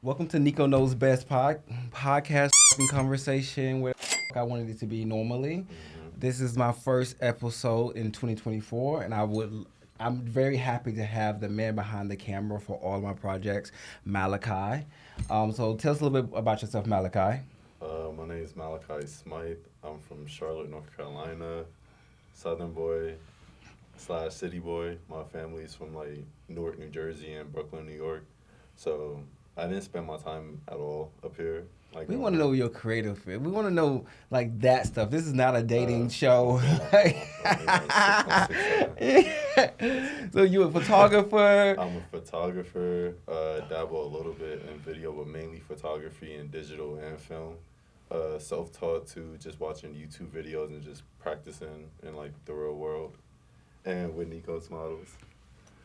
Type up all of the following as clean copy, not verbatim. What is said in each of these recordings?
Welcome to Nico Knows Best podcast conversation where I wanted it to be normally. This is my first episode in 2024, and I'm very happy to have the man behind the camera for all of my projects, Malachi. So tell us a little bit about yourself, Malachi. My name is Malachi Smythe. I'm from Charlotte, North Carolina, Southern boy / city boy. My family's from like Newark, New Jersey, and Brooklyn, New York. So I didn't spend my time at all up here. Like We want to know your creative field. We want to know like that stuff. This is not a dating show. So you a photographer? I'm a photographer. Dabble a little bit in video, but mainly photography and digital and film. Self-taught too, just watching YouTube videos and just practicing in like the real world. And with Nico's models.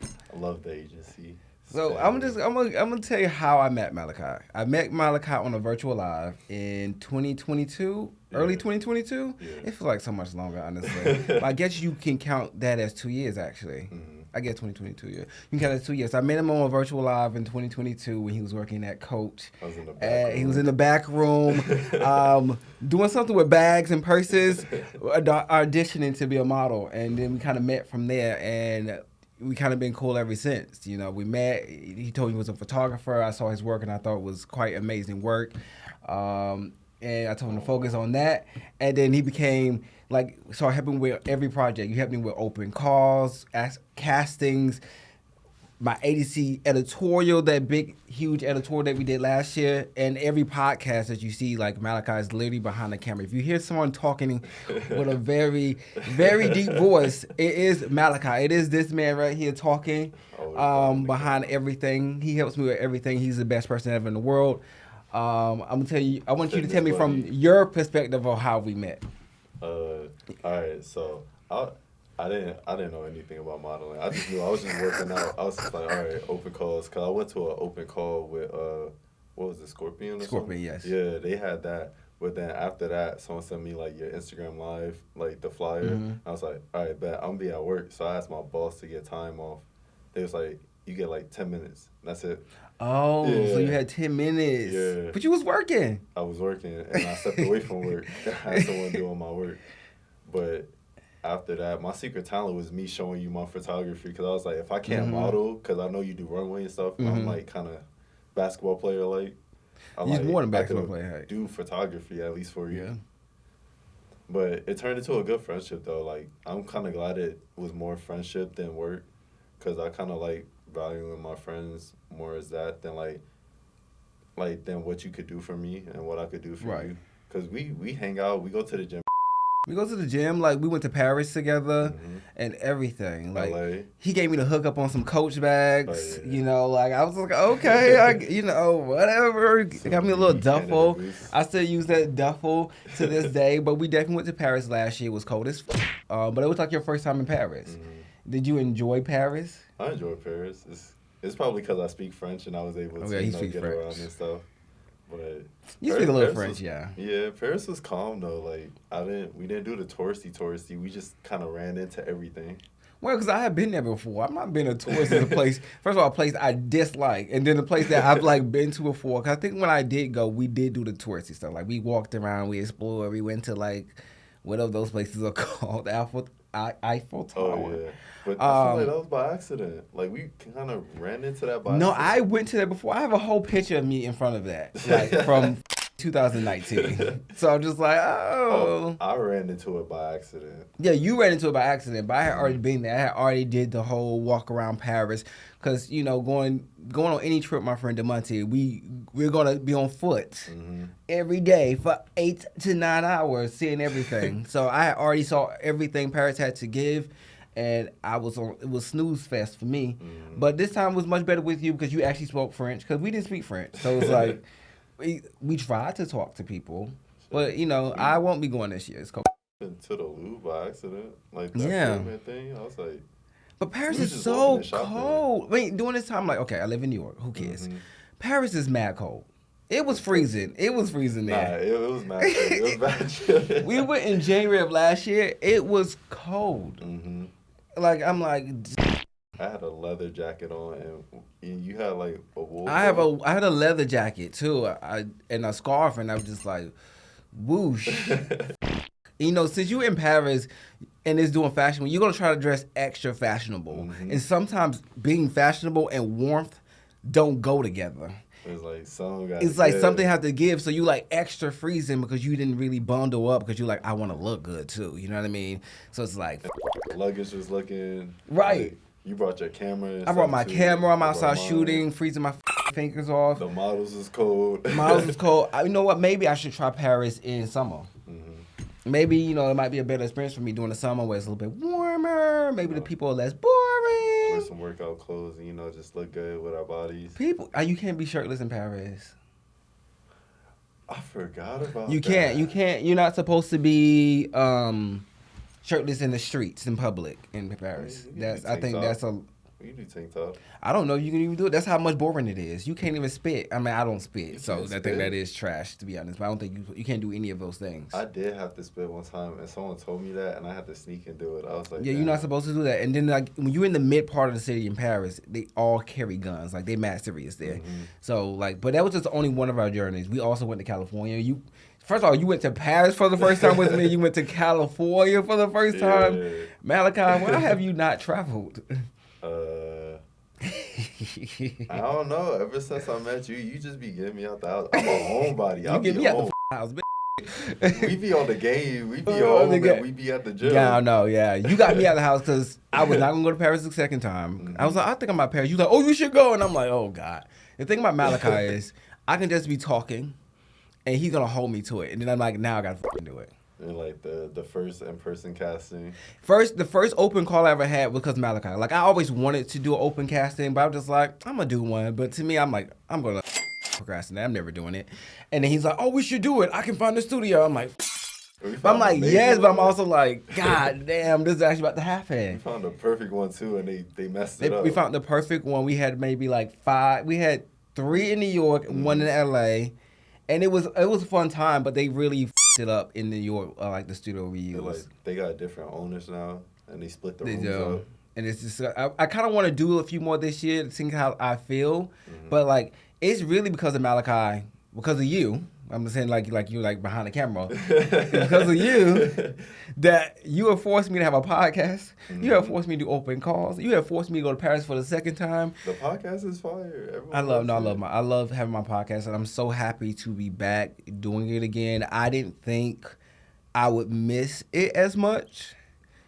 I love the agency. So I'm gonna tell you how I met Malachi. I met Malachi on a virtual live in 2022, early 2022. Yeah. It feels like so much longer, honestly. But I guess you can count that as 2 years, actually. Mm-hmm. I guess 2022, yeah. You can count it as 2 years. I met him on a virtual live in 2022 when he was working at Coach. I was in the back room. He was in the back room doing something with bags and purses, auditioning to be a model. And then we kind of met from there, and we kind of been cool ever since. You know, we met. He told me he was a photographer. I saw his work, and I thought it was quite amazing work. And I told him to focus on that. And then he became started helping with every project. You helped me with open calls, castings, my ADC editorial, that big, huge editorial that we did last year, and every podcast that you see, like Malachi is literally behind the camera. If you hear someone talking with a very, very deep voice, it is Malachi. It is this man right here talking behind everything. He helps me with everything. He's the best person ever in the world. I'm gonna tell you. I want you to tell me from your perspective of how we met. All right, so I didn't know anything about modeling. I just knew I was just working out. I was just like, all right, open calls. Cause I went to an open call with what was it, Scorpion or Scorpion, something? yes. Yeah, they had that. But then after that, someone sent me like your Instagram live, like the flyer. Mm-hmm. I was like, all right, bet I'm gonna be at work. So I asked my boss to get time off. They was like, you get like 10 minutes. That's it. Oh, Yeah. so you had 10 minutes. Yeah. But you was working. I was working and I stepped away from work. I had someone doing my work. But after that, my secret talent was me showing you my photography, because I was like, if I can't model, because I know you do runway and stuff, and I'm like kind of basketball player like. He's like, more than I basketball could player. do photography at least for you. Yeah. But it turned into a good friendship though. Like I'm kind of glad it was more friendship than work, because I kind of like valuing my friends more as that than like than what you could do for me and what I could do for you. Because we hang out, we go to the gym. We go to the gym, like we went to Paris together and everything. Like LA. he gave me the hook up on some Coach bags. Oh, yeah. You know, like I was like, okay, whatever. Got me a little duffel. I still use that duffel to this day. But we definitely went to Paris last year. It was cold as but it was like your first time in Paris. Did you enjoy Paris? I enjoy Paris. It's probably because I speak French and I was able to get French around and stuff. But you speak a little French, yeah. Yeah, Paris was calm though. Like we didn't do the touristy. We just kind of ran into everything. Well, because I have been there before. I've not been a tourist in a place. First of all, a place I dislike, and then a place that I've been to before. Because I think when I did go, we did do the touristy stuff. Like we walked around, we explored, we went to whatever those places are called, Eiffel Tower. Oh yeah, but I feel like that was by accident. Like we kind of ran into that by No, accident. I went to that before. I have a whole picture of me in front of that, from 2019. So I'm just like, oh. I ran into it by accident. Yeah, you ran into it by accident, but I had already been there. I had already did the whole walk around Paris, because going on any trip, my friend DeMonte, we're gonna be on foot every day for 8 to 9 hours, seeing everything. So I had already saw everything Paris had to give, and it was snooze fest for me. But this time was much better with you because you actually spoke French, because we didn't speak French. So it was like we tried to talk to people, but I won't be going this year. It's cold. Into the Louvre by accident, like that pyramid thing. I was like, but Paris is so cold. I mean, during this time, okay, I live in New York. Who cares? Paris is mad cold. It was freezing. It was freezing there. Nah, it was mad cold. It was bad chilling. We went in January of last year. It was cold. I'm like, I I had a leather jacket on, and you had like a wool. I had a leather jacket too, and a scarf, and I was just like, whoosh. Since you're in Paris and it's doing fashion, you're gonna try to dress extra fashionable, and sometimes being fashionable and warmth don't go together. It's like something has to give, so you like extra freezing because you didn't really bundle up because you like I want to look good too. You know what I mean? So it's like luggage was looking right. Like, you brought your camera. I brought my camera. I'm outside shooting, freezing my fingers off. The models is cold. You know what? Maybe I should try Paris in summer. Maybe, it might be a better experience for me during the summer where it's a little bit warmer. Maybe the people are less boring. Wear some workout clothes and, just look good with our bodies. You can't be shirtless in Paris. I forgot about You can't. You're not supposed to be shirtless in the streets in public in Paris. You do tank top. I don't know if you can even do it. That's how much boring it is. You can't even spit. I mean, I don't spit, so I think that is trash, to be honest. But I don't think you can't do any of those things. I did have to spit one time, and someone told me that, and I had to sneak and do it. I was like, yeah, you're not supposed to do that. And then when you're in the mid part of the city in Paris, they all carry guns. Like, they mad serious there. So, but that was just only one of our journeys. We also went to California. First of all, you went to Paris for the first time with me. You went to California for the first time. Malachi, why have you not traveled? I don't know. Ever since I met you, you just be getting me out the house. I'm a homebody. You get me out the house, bitch. We be on the game. We be home and we be at the gym. Yeah, I know. Yeah, you got me out of the house because I was not gonna go to Paris the second time. I was like, I think I'm at Paris. You like, oh, you should go, and I'm like, oh God. The thing about Malachi is, I can just be talking, and he's gonna hold me to it, and then I'm like, now I gotta fucking do it. And like the first in-person casting. The first open call I ever had was because Malachi. Like, I always wanted to do an open casting, but I was just like, I'm gonna do one. But to me, I'm like, I'm gonna procrastinate. I'm never doing it. And then he's like, oh, we should do it. I can find the studio. I'm like, yes, but I'm also like, God damn, this is actually about to happen. We found the perfect one too, and they messed it up. We found the perfect one. We had maybe like 5. We had 3 in New York, 1 in LA, and it was a fun time. But they really it up in New York, like the studio we use. They got different owners now, and they split the rooms up. And it's just I kind of want to do a few more this year to see how I feel, but like it's really because of Malachi, because of you. I'm saying like you behind the camera. It's because of you that you have forced me to have a podcast. You have forced me to do open calls. You have forced me to go to Paris for the second time. The podcast is fire. I love having my podcast, and I'm so happy to be back doing it again. I didn't think I would miss it as much.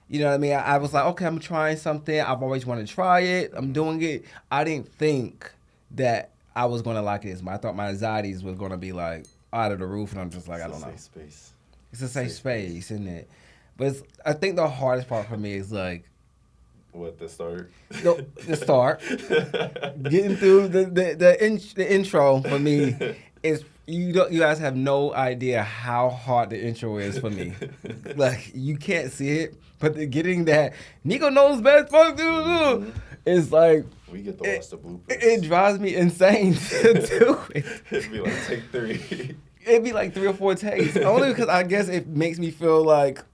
You know what I mean? I was like, okay, I'm trying something. I've always wanted to try it. I'm doing it. I didn't think that I was going to like it as much. I thought my anxieties was going to be like out of the roof, and I'm just like, I don't know. It's a safe space. It's a safe space, isn't it? But I think the hardest part for me is like, what, the start? The start. Getting through the intro for me is you guys have no idea how hard the intro is for me. Like, you can't see it, but getting that Nico knows best is like, we get to watch the bloopers. It drives me insane to do it. It'd be like take 3. It'd be like 3 or 4 takes. Only because I guess it makes me feel like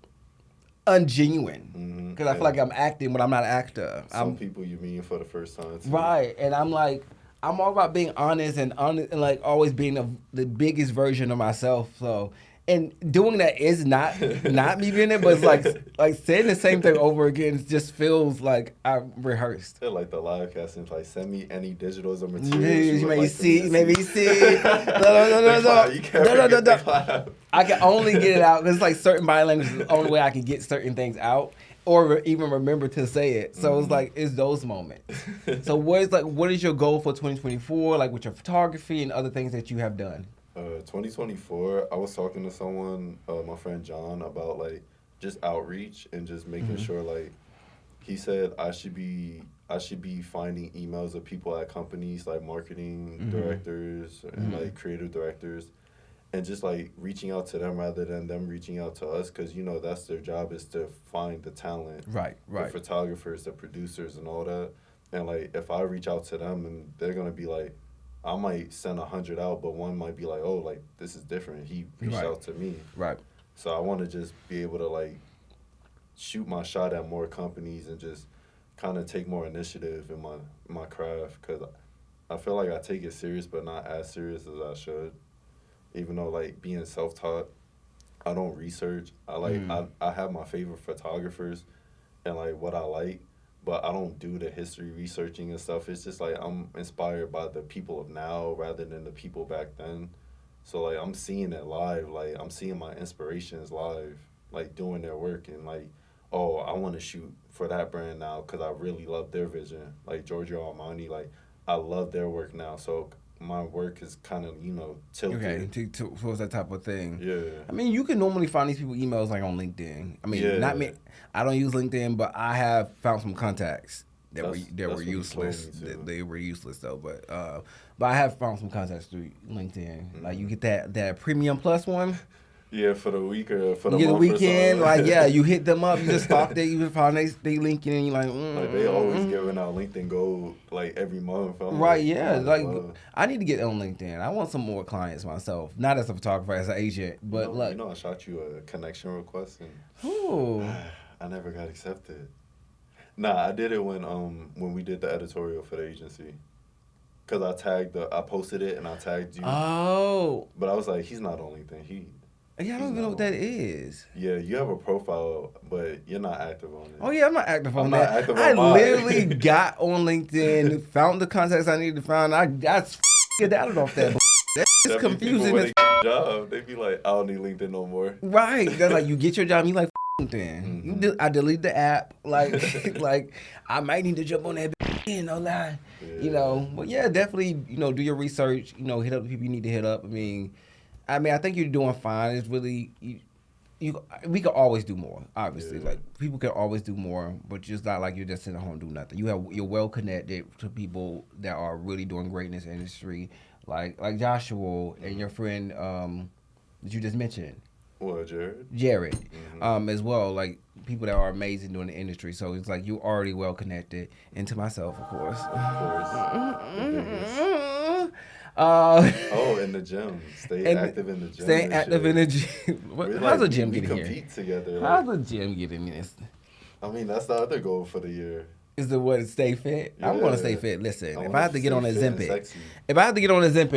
ungenuine. Because I feel like I'm acting when I'm not an actor. Some people you meet for the first time too. Right, and I'm like, I'm all about being honest and like always being the biggest version of myself. So, and doing that is not me being it, but it's like saying the same thing over again just feels like I rehearsed. They're like the live castings, like send me any digitals or materials. Maybe see. No. I can only get it out because it's like certain body language is the only way I can get certain things out or even remember to say it. So it's like, it's those moments. So what is your goal for 2024, like with your photography and other things that you have done? 2024, I was talking to someone, my friend John, about like just outreach and just making sure, like, he said I should be finding emails of people at companies like marketing directors and like creative directors, and just like reaching out to them rather than them reaching out to us, because that's their job, is to find the talent, right, the photographers, the producers, and all that. And like if I reach out to them, and they're gonna be like, I might send 100 out, but one might be like, oh, like, this is different. He reached out to me. Right. So I want to just be able to, like, shoot my shot at more companies and just kind of take more initiative in my craft because I feel like I take it serious, but not as serious as I should. Even though like being self taught, I don't research. I have my favorite photographers and like what I like, but I don't do the history researching and stuff. It's just like I'm inspired by the people of now rather than the people back then. So like I'm seeing it live, like I'm seeing my inspirations live, like doing their work and like, oh, I want to shoot for that brand now because I really love their vision. Like Giorgio Armani, like I love their work now. So my work is kind of, tilted. Okay, towards that type of thing. Yeah. I mean, you can normally find these people emails like on LinkedIn. I mean, not me. I don't use LinkedIn, but I have found some contacts that were useless. They were useless though, but I have found some contacts through LinkedIn. Mm-hmm. Like you get that premium plus one. Yeah, for the week or for the you get month the weekend, or like you hit them up, you just stalk they even find they LinkedIn and you like. Like they always giving out LinkedIn Gold like every month. I'm right? Yeah, like I need to get on LinkedIn. I want some more clients myself, not as a photographer, as an agent, but I shot you a connection request and ooh. I never got accepted. Nah, I did it when we did the editorial for the agency. Cause I posted it and I tagged you. Oh. But I was like, he's not on LinkedIn. Yeah, I don't even know what that is. Yeah, you have a profile, but you're not active on it. Oh yeah, I'm not active on that. I literally got on LinkedIn, found the contacts I needed to find. I skedaddled off that. That's confusing. When they job, they be like, I don't need LinkedIn no more. Right. They're like, you get your job, you like LinkedIn. Mm-hmm. I delete the app. Like I might need to jump on that. No lie. Yeah. But yeah, definitely. Do your research. Hit up the people you need to hit up. I think you're doing fine. It's really we could always do more. Obviously, like people can always do more, but just not like you're just sitting at home doing nothing. You're well connected to people that are really doing great in this industry, like Joshua and your friend that you just mentioned. What, Jared? Mm-hmm. As well, like people that are amazing doing the industry. So it's like you're already well connected, and to myself, of course. In the gym. Stay active in the gym. Stay active in the gym. How's the gym getting here? We compete together. How's the gym getting this? That's the other goal for the year. Is the what? Stay fit. Yeah. I'm gonna stay fit. Listen, if I have to get on a Ozempic,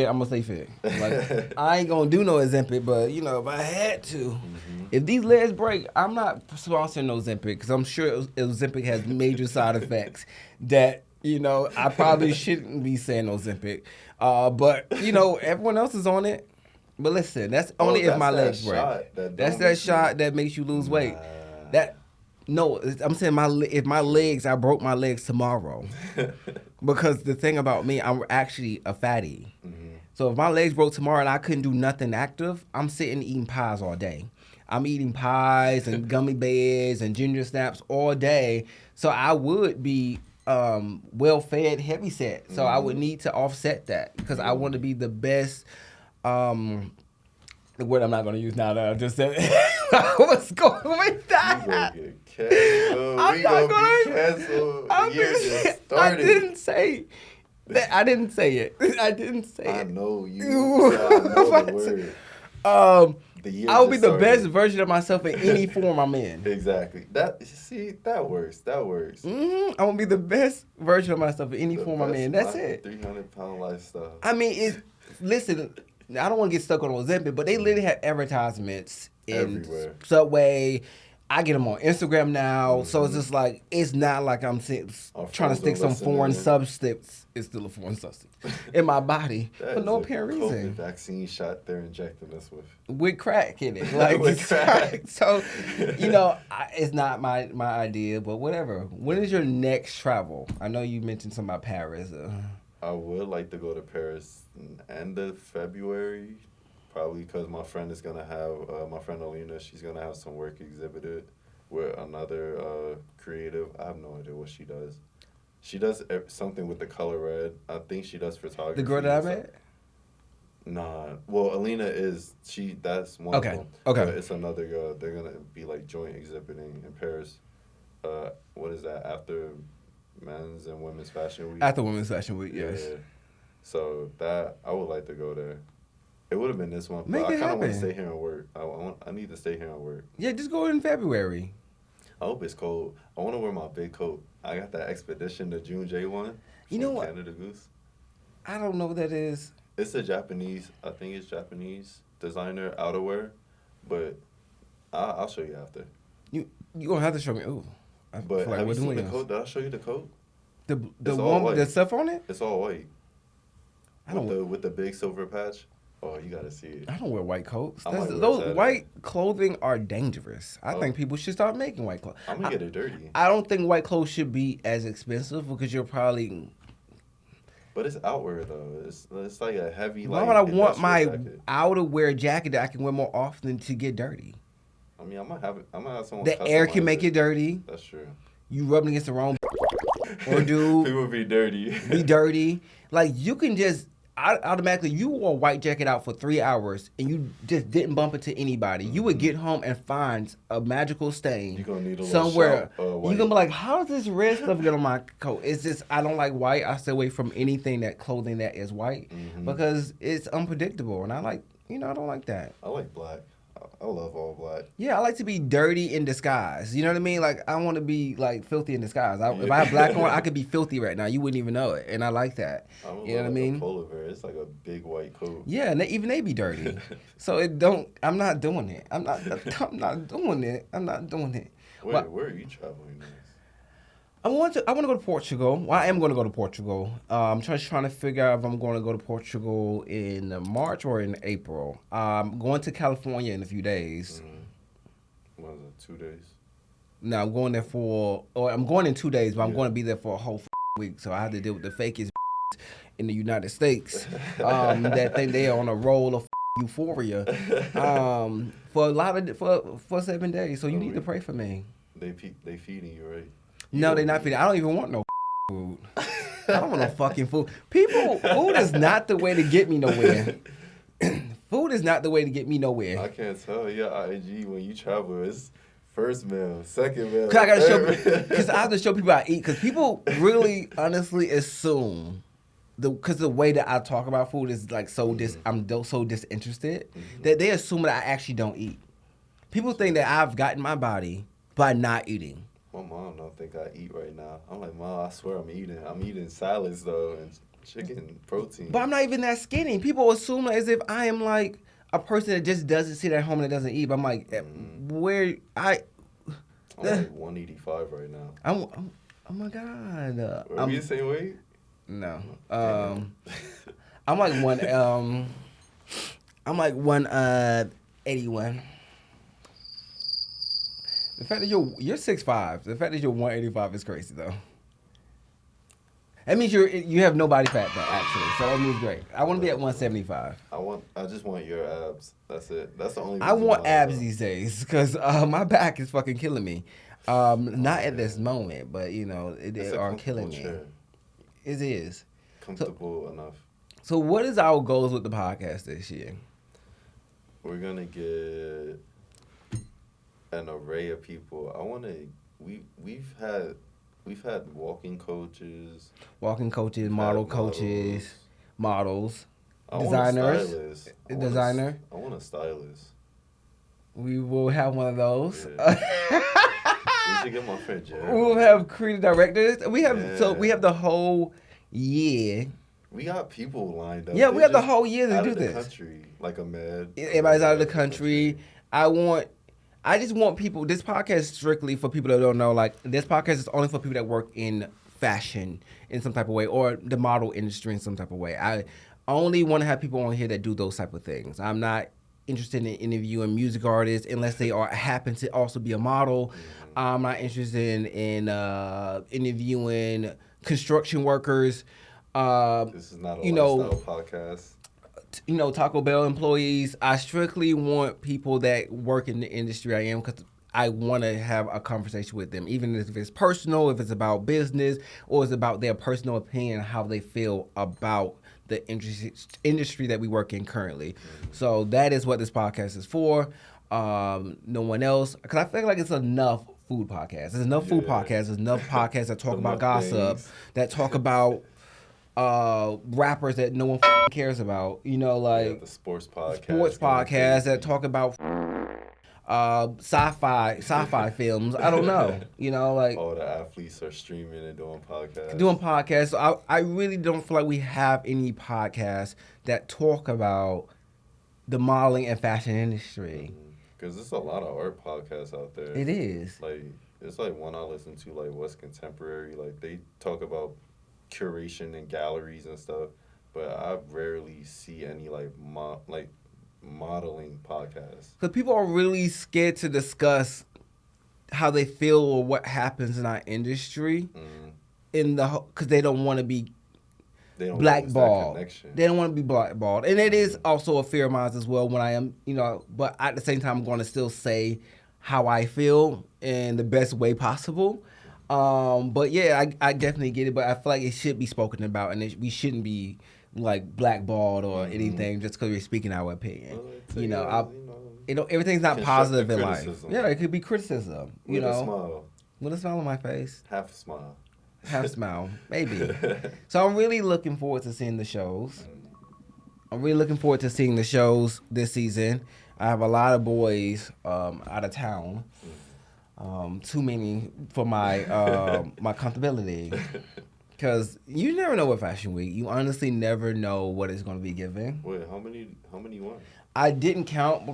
I'm gonna stay fit. Like I ain't gonna do no Ozempic, but if I had to, if these legs break, I'm not sponsoring no Ozempic because I'm sure Ozempic has major side effects that I probably shouldn't be saying Ozempic. But everyone else is on it. But listen, that's only if my legs break. That's that shot that makes you lose weight. No, I'm saying if my legs, I broke my legs tomorrow. Because the thing about me, I'm actually a fatty. Mm-hmm. So if my legs broke tomorrow and I couldn't do nothing active, I'm sitting eating pies all day. I'm eating pies and gummy bears and ginger snaps all day. So I would be well-fed, heavy-set. So I would need to offset that because I want to be the best. The word I'm not going to use now that I just said. What's going with that? You gonna get canceled. We gonna be canceled. The year just started. I didn't say that. I didn't say it. I didn't say it. I know you. I know the word. I will be the best version of myself in any form I'm in. Exactly. That works. Mm-hmm. I will be the best version of myself in any form I'm in. That's it. 300-pound lifestyle. Listen. I don't want to get stuck on Ozempic, but they literally have advertisements in everywhere. Subway. I get them on Instagram now, so it's just like it's not like I'm trying to stick some foreign substance. It's still a foreign substance in my body for no apparent reason. COVID vaccine shot they're injecting us with crack in it, like with crack. So it's not my idea, but whatever. When is your next travel? I know you mentioned something about Paris. I would like to go to Paris end of February, probably because my friend is going to have, my friend Alina, she's going to have some work exhibited with another creative. I have no idea what she does. She does something with the color red. I think she does photography. The girl that I met? Nah. Well, Alina that's one of them. Okay. But it's another girl. They're going to be like joint exhibiting in Paris. What is that? After Men's and Women's Fashion Week. After Women's Fashion Week, yes. Yeah. So that I would like to go there. It would have been this one, but I kind of want to stay here and work. I need to stay here and work. Yeah, just go in February. I hope it's cold. I want to wear my big coat. I got that Expedition, the June J one. You know what? Canada Goose. I don't know what that is. It's a Japanese, I think it's Japanese designer outerwear, but I'll show you after. You gonna have to show me. Ooh. But have you seen the coat? Did I show you the coat? The one with the stuff on it? It's all white. I don't with the big silver patch. Oh, you gotta see it. I don't wear white coats. Those white clothing are dangerous. I think people should start making white clothes. I'm gonna get it dirty. I don't think white clothes should be as expensive because you're probably. But it's outwear though. It's like a heavy. Why would I want my outerwear jacket that I can wear more often to get dirty? I mean, I might have someone. The air can make it dirty. That's true. You rubbing against the wrong or dude. People be dirty. Be dirty. Like you can just automatically you wore a white jacket out for 3 hours and you just didn't bump into anybody. You would get home and find a magical stain. You're gonna need a somewhere. You're gonna be like, how does this red stuff get on my coat? It's just I don't like white. I stay away from anything clothing that is white because it's unpredictable and I don't like that. I like black. I love all black. Yeah, I like to be dirty in disguise. You know what I mean? Like, I want to be, like, filthy in disguise. If I have black on, I could be filthy right now. You wouldn't even know it. And I like that. You know what I mean? Polar bear. It's like a big white coat. Yeah, and even they be dirty. So I'm not doing it. I'm not doing it. I'm not doing it. Wait, where are you traveling next? I want to go to Portugal. Well, I am going to go to Portugal. I'm just trying to figure out if I'm going to go to Portugal in March or in April. I'm going to California in a few days. What is it, 2 days? No, I'm going there I'm going in 2 days, but I'm going to be there for a whole week. So I have to deal with the fakest in the United States that think they are on a roll of euphoria for 7 days. So you need to pray for me. They feeding you, right? No, they're not feeding. I don't even want no food. I don't want no fucking food. Food is not the way to get me nowhere. Food is not the way to get me nowhere. I can't tell your IG when you travel. It's first meal, second meal. Because I have to show people I eat. Because people really, honestly assume because the way that I talk about food is like I'm so disinterested that they assume that I actually don't eat. People think that I've gotten my body by not eating. My mom don't think I eat right now. I'm like, Mom, I swear I'm eating. I'm eating salads though and chicken protein. But I'm not even that skinny. People assume as if I am like a person that just doesn't sit at home and doesn't eat. But I'm like, I'm like 185 right now. Oh my God. Are we the same weight? No. I'm like 181. The fact that you're 6'5", the fact that you're 185 is crazy though. That means you have no body fat though, actually. So that means great. I want to be at 175. I just want your abs. That's it. That's the only reason I want abs these days because my back is fucking killing me. Not at this moment, but they are killing me. It is. Comfortable enough. So what is our goals with the podcast this year? We're gonna get an array of people. We've had walking coaches, model coaches, models, designers, designer. I want a stylist. We will have one of those. Yeah. We should get my friend Jared. We'll have creative directors. We have the whole year. We got people lined up. Yeah, we have the whole year to do this. Country, like Ahmed. Everybody's out of the country. I just want people. This podcast is strictly for people that don't know. Like, this podcast is only for people that work in fashion in some type of way or the model industry in some type of way. I only want to have people on here that do those type of things. I'm not interested in interviewing music artists unless they happen to also be a model. I'm not interested in interviewing construction workers. This is not a lifestyle podcast. Taco Bell employees. I strictly want people that work in the industry I am because I want to have a conversation with them, even if it's personal, if it's about business, or it's about their personal opinion, how they feel about the industry that we work in currently. So that is what this podcast is for. No one else, because I feel like it's enough food podcasts. There's enough food podcasts. There's enough podcasts that talk about gossip, that talk about rappers that no one cares about. The sports podcast that talk about sci-fi films. I don't know. You know, like All the athletes are streaming and doing podcasts. doing podcasts. So I really don't feel like we have any podcasts that talk about the modeling and fashion industry. Because there's a lot of art podcasts out there. It is. Like, it's like one I listen to, like What's Contemporary. Like, they talk about curation and galleries and stuff. But I rarely see any, like modeling podcasts. Because people are really scared to discuss how they feel or what happens in our industry, because they don't want to be blackballed. They don't want to be blackballed, and it is also a fear of mine as well. When I am, but at the same time, I'm going to still say how I feel in the best way possible. But yeah, I definitely get it. But I feel like it should be spoken about, and we shouldn't be like blackballed or anything just because we're speaking our opinion. Everything's not positive in life. Yeah, it could be criticism. With a smile. With a smile on my face. Half a smile. Half smile, maybe. So I'm really looking forward to seeing the shows. I'm really looking forward to seeing the shows this season. I have a lot of boys out of town. Too many for my my comfortability. Because you never know with Fashion Week. You honestly never know what it's going to be given. Wait, how many you want? I didn't count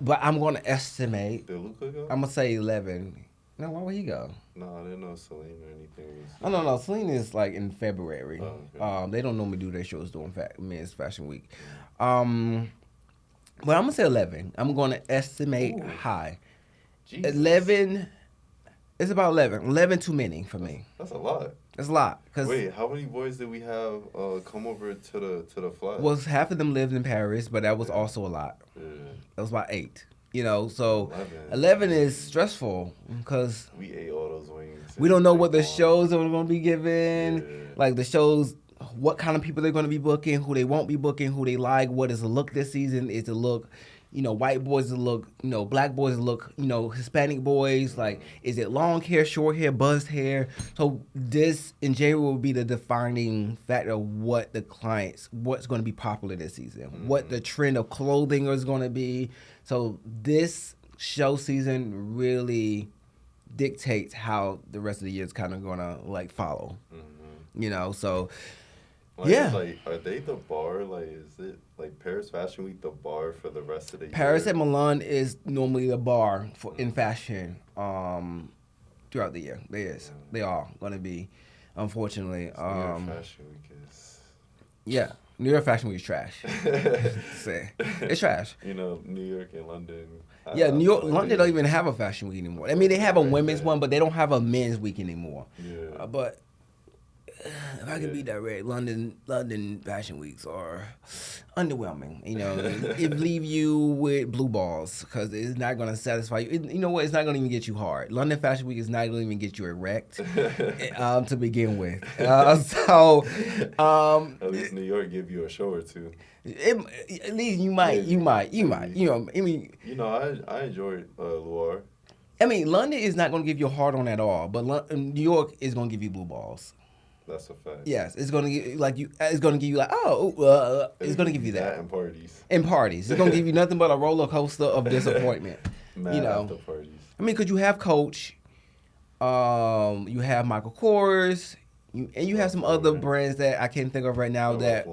but I'm going to estimate. Did Luca go? I'm going to say 11. No, why would he go? No, I didn't know Celine or anything. Oh, no. Celine is like in February. Oh, okay. They don't normally do their shows during Men's Fashion Week. But I'm going to say 11. I'm going to estimate high. Jesus. 11, it's about 11. 11 too many for me. That's a lot. It's a lot. Wait, how many boys did we have come over to the flat? Well, half of them lived in Paris, but that was also a lot. Yeah. That was about 8. So 11 is stressful because we ate all those wings. We don't know what the shows are going to be given. Yeah. Like the shows, what kind of people they're going to be booking, who they won't be booking, who they like, what is the look this season? Is the look, white boys the look, black boys the look, Hispanic boys. Like, is it long hair, short hair, buzzed hair? So this in January will be the defining factor of what's going to be popular this season, what the trend of clothing is going to be. So this show season really dictates how the rest of the year is kind of going to like follow. So yeah. Like, are they the bar? Like, is it like Paris Fashion Week the bar for the rest of the year? Paris and Milan is normally the bar in fashion throughout the year. They are going to be, unfortunately. Fashion Week is. Yeah. New York Fashion Week is trash. It's trash. New York and London. London don't even have a fashion week anymore. I mean, they have a women's one, but they don't have a men's week anymore. Yeah. But if I can be direct, London fashion weeks are underwhelming. It leave you with blue balls because it's not going to satisfy you. You know what? It's not going to even get you hard. London Fashion Week is not going to even get you erect to begin with. At least New York give you a show or two. At least you might. I enjoyed Loire. I mean, London is not going to give you a hard on at all, but New York is going to give you blue balls. That's a fact. Yes, it's gonna give it's gonna give you like it's gonna give you that. And parties. It's gonna give you nothing but a roller coaster of disappointment. After parties. I mean, because you have Coach, you have Michael Kors, and you have some other brands that I can't think of right now that.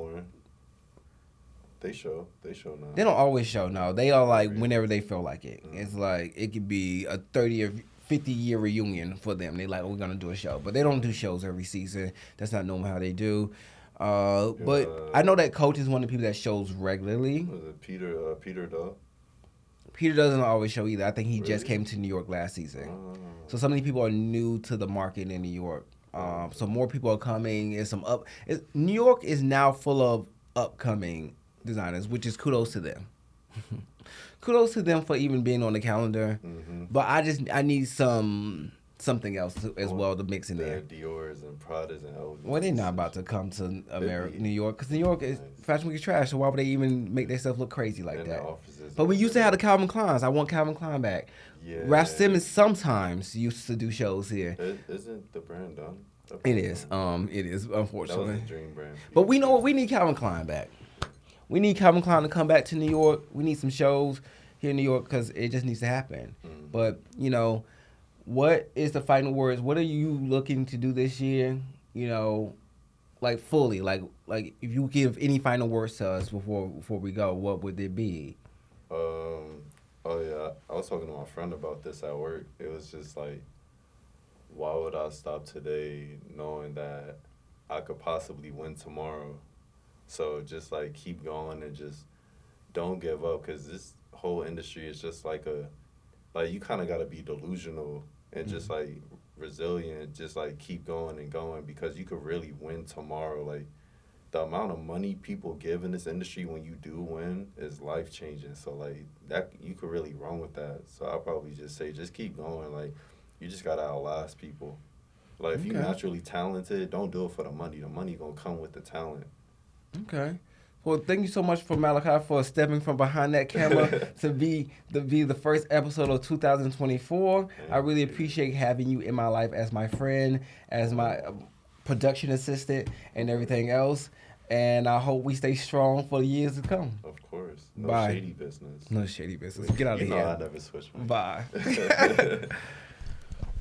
They show now. They don't always show. No, they are like whenever they feel like it. It's like it could be a 30 or 50-year reunion for them. They like, we're gonna do a show, but they don't do shows every season. That's not normal how they do. But I know that Coach is one of the people that shows regularly. Was it Peter Duh? Peter doesn't always show either. I think he just came to New York last season. So some of these people are new to the market in New York. So more people are coming. New York is now full of upcoming designers, which is kudos to them. Kudos to them for even being on the calendar. But I need something else as well to mix in there. Dior's and Prada's and Elvis. Well, they're not about to come to New York because New York is Fashion Week is trash. So why would they even make themselves look crazy like that? But we used to have the Calvin Kleins. I want Calvin Klein back. Yeah. Ralph Simmons sometimes used to do shows here. Isn't the brand done? It is. It is, unfortunately. That was a dream brand. But we need Calvin Klein back. We need Calvin Klein to come back to New York. We need some shows. here in New York because it just needs to happen. Mm. But what is the final words? What are you looking to do this year? Like fully, like if you give any final words to us before we go, what would it be? Um, oh yeah, I was talking to my friend about this at work. It was just like, why would I stop today knowing that I could possibly win tomorrow? So just like keep going and just don't give up because this whole industry is just like you kind of got to be delusional and just like resilient, just like keep going and going because you could really win tomorrow. Like the amount of money people give in this industry when you do win is life changing. So like that you could really run with that. So I'll probably just say just keep going. Like you just gotta outlast people. Like if you're Okay. naturally talented, don't do it for the money. The money gonna come with the talent. Okay. Well, thank you so much for Malachi for stepping from behind that camera to be the first episode of 2024. I really appreciate having you in my life as my friend, as my production assistant, and everything else. And I hope we stay strong for the years to come. Of course. No Bye. shady business. No shady business. Get out You of know here. I never switch my Bye.